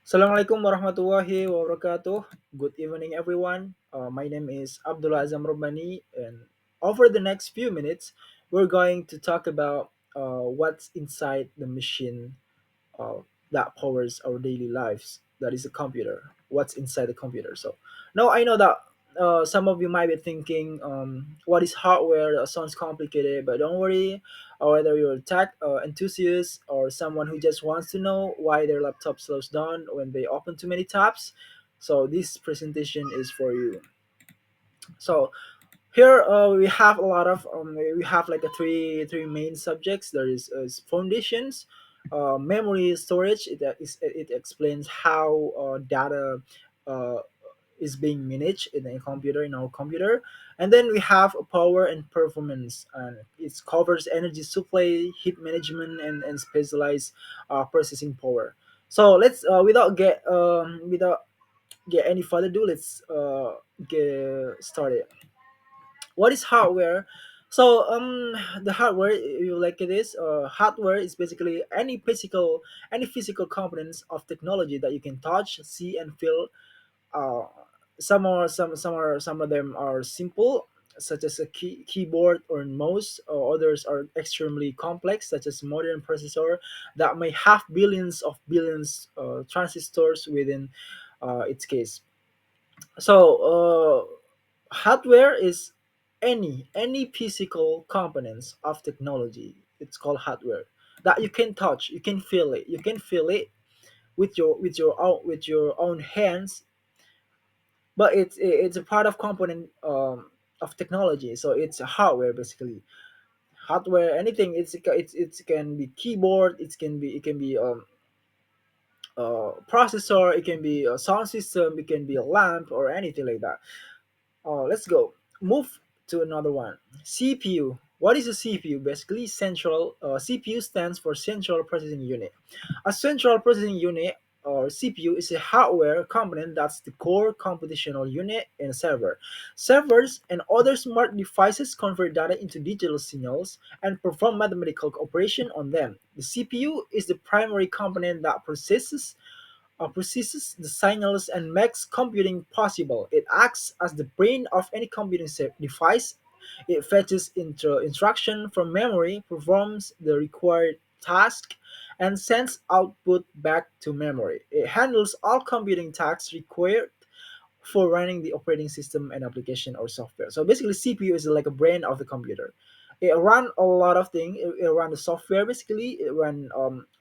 Assalamualaikum warahmatullahi wabarakatuh. Good evening, everyone. My name is Abdullah Azzam Rabbani, and over the next few minutes, we're going to talk about what's inside the machine uh, that powers our daily lives. That is a computer. What's inside the computer? So now I know that some of you might be thinking, what is hardware? That sounds complicated, but don't worry. Whether you're a tech enthusiast or someone who just wants to know why their laptop slows down when they open too many tabs, so this presentation is for you. So here we have a lot of we have like a three main subjects. There is foundations, memory storage. It explains how data uh, is being managed in a computer, in our computer. And then we have power and performance, and it covers energy supply, heat management, and specialized processing power. So let's without get any further ado, let's get started. What is hardware? So the hardware, you like it is hardware is basically any physical components of technology that you can touch, see, and feel. uh, some of them are simple, such as a keyboard or mouse, or others are extremely complex, such as modern processor that may have billions transistors within its case. So hardware is any physical components of technology. It's called hardware that you can touch, you can feel it, with your own hands. But it's a part of component of technology, so it's a hardware basically. Hardware, anything, it can be keyboard, it can be processor, it can be a sound system, it can be a lamp or anything like that. Let's go. Move to another one. CPU. What is a CPU? Basically, CPU stands for Central Processing Unit. A central processing unit or CPU is a hardware component that's the core computational unit in a server. Servers and other smart devices convert data into digital signals and perform mathematical operation on them. The CPU is the primary component that processes the signals and makes computing possible. It acts as the brain of any computing device. It fetches instruction from memory, performs the required task, and sends output back to memory. It handles all computing tasks required for running the operating system and application or software. So basically, CPU is like a brain of the computer. It run a lot of things. It run the software basically. It run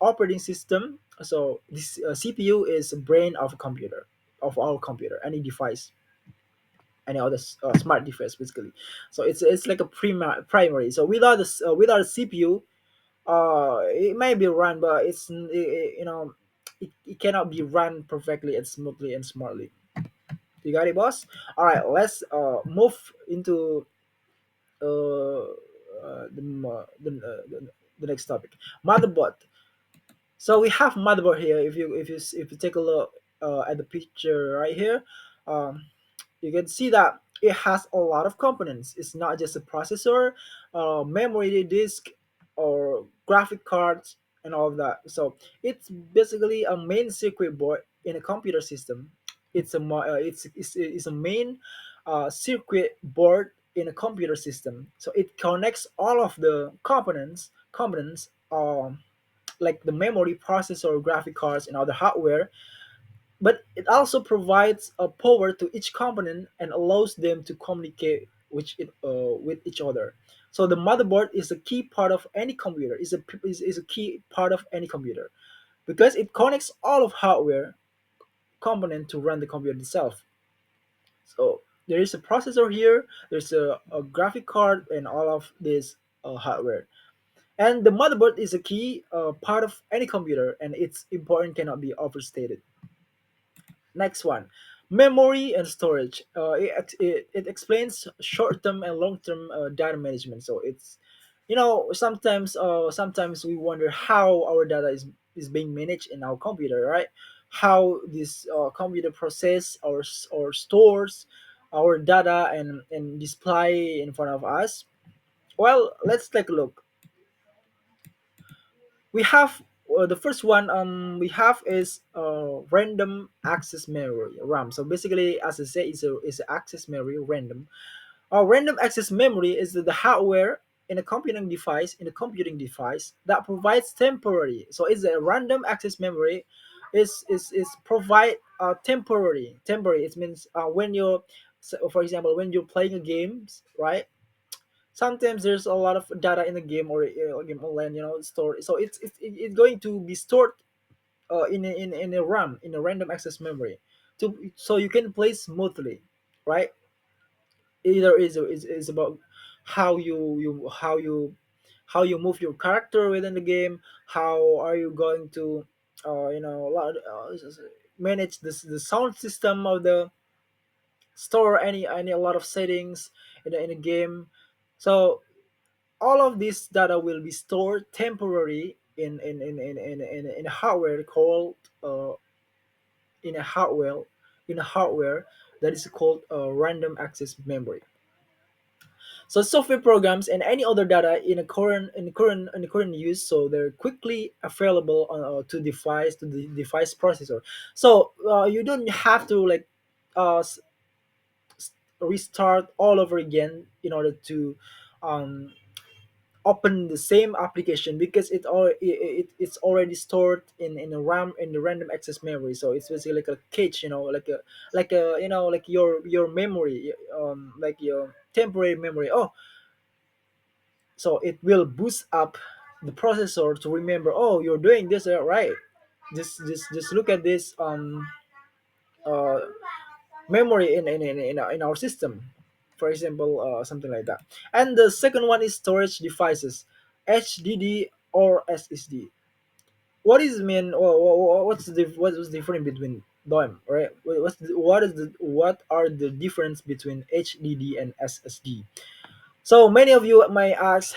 operating system. So this CPU is the brain of a computer, of our computer, any device, any other smart device basically. So it's like a primary. So without a CPU, it may be run, but it cannot be run perfectly and smoothly and smartly. You got it, boss? All right, let's move into the next topic, motherboard. So we have motherboard here. If you take a look at the picture right here, um, you can see that it has a lot of components. It's not just a processor, memory disk, or graphic cards, and all of that. So it's basically a main circuit board in a computer system. It's a main circuit board in a computer system. So it connects all of the components, like the memory, processor, graphic cards, and other hardware, but it also provides a power to each component and allows them to communicate with each other. So the motherboard is a key part of any computer. Is a key part of any computer because it connects all of hardware component to run the computer itself. So there is a processor here. There's a graphic card and all of this hardware. And the motherboard is a key part of any computer, and its importance cannot be overstated. Next one, memory and storage. It explains short-term and long-term data management. So it's, sometimes we wonder how our data is being managed in our computer, right? How this computer process or stores our data and display in front of us. Well, let's take a look. We have The first one we have is random access memory RAM. So basically, as I say, it's a access memory random. Random access memory is the hardware in a computing device that provides temporary. So it's a random access memory is provide temporary. It means when you're, so for example, when you're playing a games, right? Sometimes there's a lot of data in the game or game online, stored. So it's going to be stored in a RAM, in a random access memory, to so you can play smoothly, right? Either is about how you move your character within the game. How are you going to manage the sound system of the store, any a lot of settings in a game. So all of this data will be stored temporarily in a hardware called in a hardware in a hardware that is called random access memory. So software programs and any other data in the current use, so they're quickly available to the device processor. So you don't have to like uh, s- restart all over again in order to um, open the same application, because it's already stored in a RAM, in the random access memory. So it's basically like a cache, like a like your memory, like your temporary memory. So it will boost up the processor to remember, oh, you're doing this, right? Just look at this uh memory in our system, for example, something like that. And the second one is storage devices, HDD or SSD. What is mean, or what's different between them, right? What are the difference between HDD and SSD? So many of you might ask,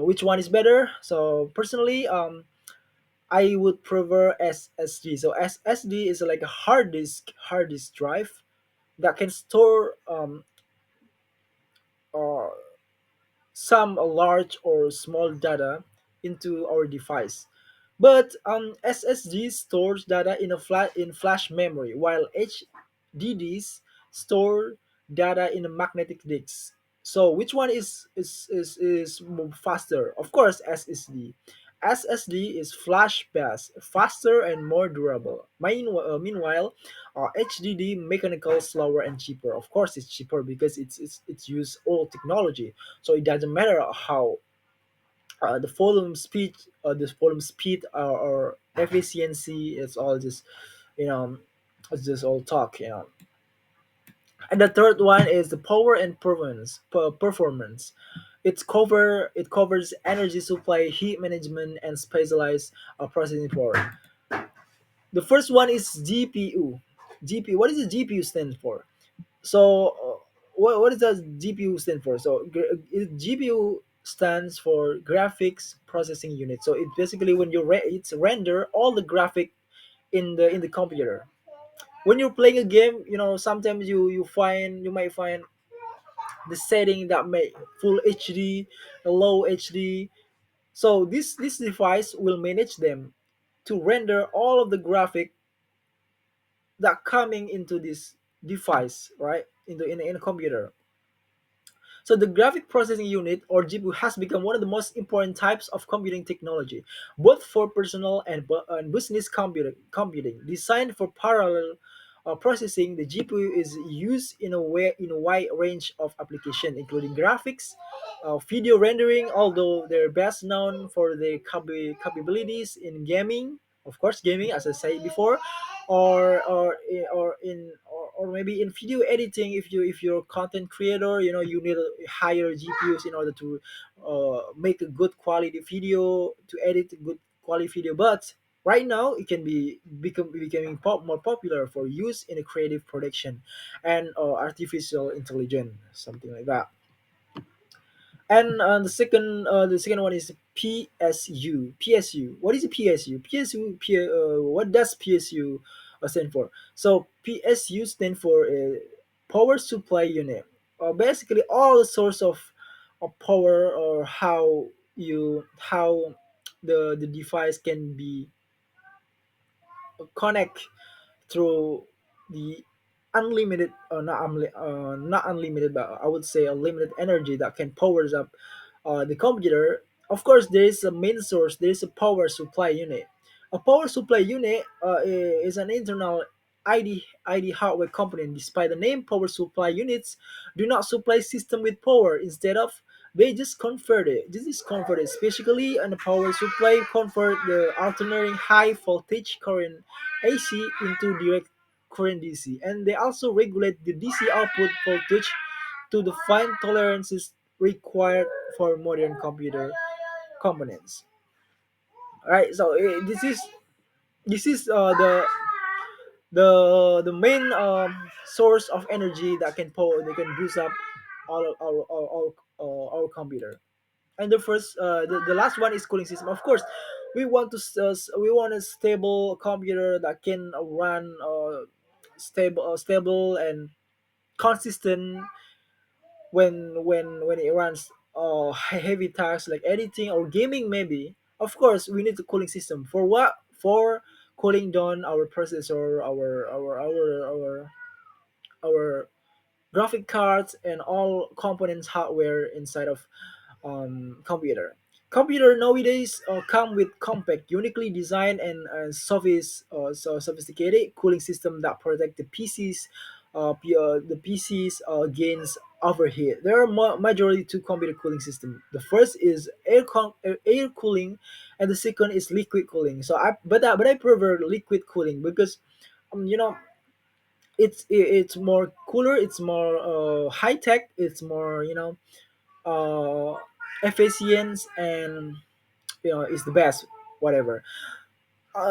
which one is better. So personally, I would prefer SSD. So SSD is like a hard disk drive that can store uh, some large or small data into our device. But SSD stores data in flash memory, while HDDs store data in a magnetic disks. So which one is faster? Of course, SSD. SSD is flash based, faster and more durable. Meanwhile, HDD mechanical, slower and cheaper. Of course, it's cheaper because it's used old technology. So it doesn't matter how the volume speed or efficiency. It's all just you know it's just all talk. And the third one is the power and performance. It covers energy supply, heat management, and specialized processing power. The first one is GPU. What does the GPU stand for? So what does the GPU stand for? So GPU stands for graphics processing unit. So it basically, when it's render all the graphic in the computer. When you're playing a game, sometimes you might find the setting that may full HD, low HD. So this device will manage them to render all of the graphic that coming into this device, right, in a computer. So the graphic processing unit, or GPU, has become one of the most important types of computing technology, both for personal and business computing. Designed for parallel processing, the GPU is used in a wide range of applications, including graphics, video rendering, although they're best known for their capabilities in gaming. Of course, gaming, as I said before, or maybe in video editing. If you're a content creator, you need a higher GPUs in order to make a good quality video, to edit a good quality video. But right now it can becoming more popular for use in a creative production and artificial intelligence, something like that. And the second one is PSU. PSU. What is a PSU? What does PSU stand for? So PSU stand for power supply unit. Basically, all the source of power, or how the device can be connect through the unlimited, not unlimited, but I would say unlimited energy that can powers up the computer. Of course, there is a main source. There is a power supply unit. A power supply unit is an internal ID hardware component. Despite the name, power supply units do not supply system with power. Instead of, they just convert it. This is converted, specifically, and the power supply convert the alternating high voltage current AC into direct current DC, and they also regulate the DC output voltage to the fine tolerances required for modern computer components. All right, so this is the main source of energy that can power, they can boost up our computer. And the first the last one is cooling system. Of course, we want a stable computer that can run stable and consistent when it runs heavy tasks like editing or gaming maybe. Of course, we need a cooling system for what? For cooling down our processor, our graphic cards, and all components hardware inside of computer. Computer nowadays come with compact, uniquely designed and sophisticated cooling system that protect the PCs, the PCs against overheat. There are majority two computer cooling system. The first is air cooling, and the second is liquid cooling. But I prefer liquid cooling because you know it's more cooler, it's more high tech, it's more uh, efficient, and it's the best, whatever.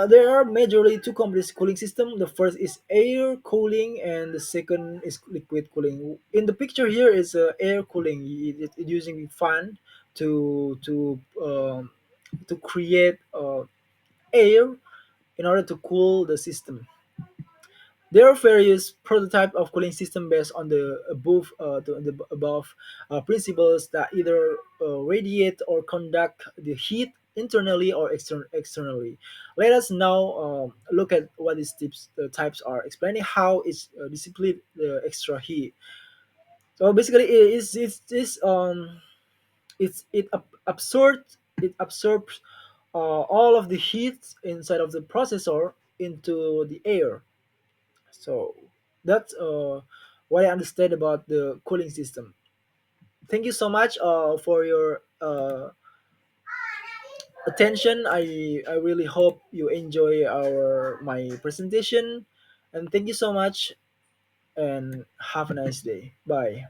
There are majorly two complex cooling system. The first is air cooling, and the second is liquid cooling. In the picture here is air cooling. It using fan to create air in order to cool the system. There are various prototype of cooling system based on the above principles that either radiate or conduct the heat internally or externally. Let us now look at what these types are, explaining how it's dissipate the extra heat. So basically, it absorbs all of the heat inside of the processor into the air. So that's what I understand about the cooling system. Thank you so much for your attention. I really hope you enjoy our my presentation, and thank you so much. And have a nice day. Bye.